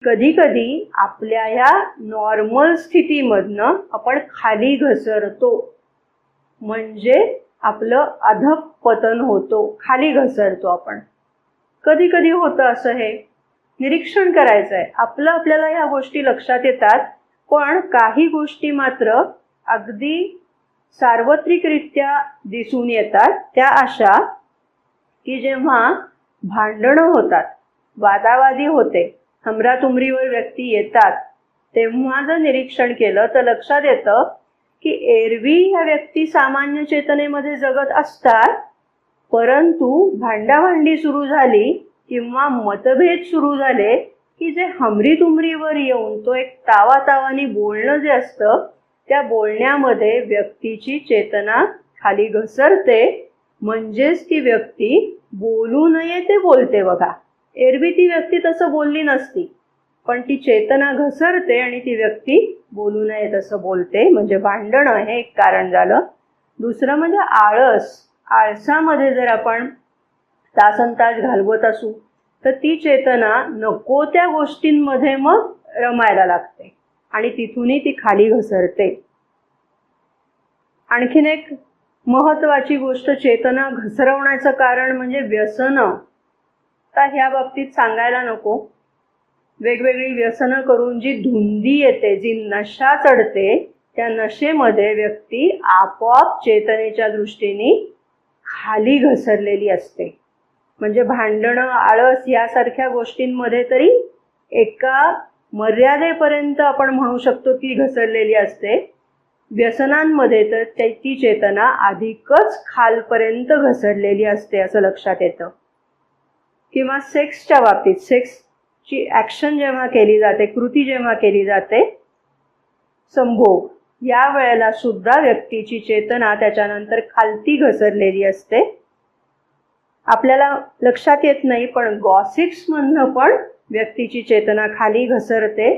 कधी कधी आपल्या ह्या नॉर्मल स्थितीमधनं आपण खाली घसरतो, म्हणजे आपलं अधःपतन होतो, खाली घसरतो आपण. कधी कधी होतं असं. हे निरीक्षण करायचं आहे. आपल्याला ह्या गोष्टी लक्षात येतात, पण काही गोष्टी मात्र अगदी सार्वत्रिकरित्या दिसून येतात. त्या अशा की जेव्हा भांडणं होतात, वादावादी होते, हमरातुमरीवर व्यक्ती येतात, तेव्हा जर निरीक्षण केलं तर लक्षात येतं की एरवी ह्या व्यक्ती सामान्य चेतनेमध्ये जगत असतात, परंतु भांडाभांडी सुरू झाली किंवा मतभेद सुरू झाले की जे हमरीतुमरीवर येऊन तो एक तावातावानी बोलणं जे असतं, त्या बोलण्यामध्ये व्यक्तीची चेतना खाली घसरते. म्हणजेच ती व्यक्ती बोलू नये ते बोलते. बघा, एरवी ती व्यक्ती तसं बोलली नसती, पण ती चेतना घसरते आणि ती व्यक्ती बोलू नये तसं बोलते. म्हणजे भांडणं हे एक कारण झालं. दुसरं म्हणजे आळस. आळसामध्ये जर आपण तासनतास घालवत असू तर ती चेतना नको त्या गोष्टींमध्ये मग रमायला लागते आणि तिथूनही ती खाली घसरते. आणखीन एक महत्वाची गोष्ट चेतना घसरवण्याचं कारण म्हणजे व्यसनं. तर ह्या बाबतीत सांगायला नको. वेगवेगळी व्यसनं करून जी धुंदी येते, जी नशा चढते, त्या नशेमध्ये व्यक्ती आपोआप चेतनेच्या दृष्टीने खाली घसरलेली असते. म्हणजे भांडणं, आळस यासारख्या गोष्टींमध्ये तरी एका मर्यादेपर्यंत आपण म्हणू शकतो की घसरलेली असते. व्यसनांमध्ये तर ती चेतना अधिकच खालपर्यंत घसरलेली असते असं लक्षात येतं. किंवा सेक्सच्या बाबतीत, सेक्सची ॲक्शन जेव्हा केली जाते, कृती जेव्हा केली जाते, संभोग, या वेळेला सुद्धा व्यक्तीची चेतना त्याच्यानंतर खालती घसरलेली असते. आपल्याला लक्षात येत नाही, पण गॉसिप्समधनं पण व्यक्तीची चेतना खाली घसरते.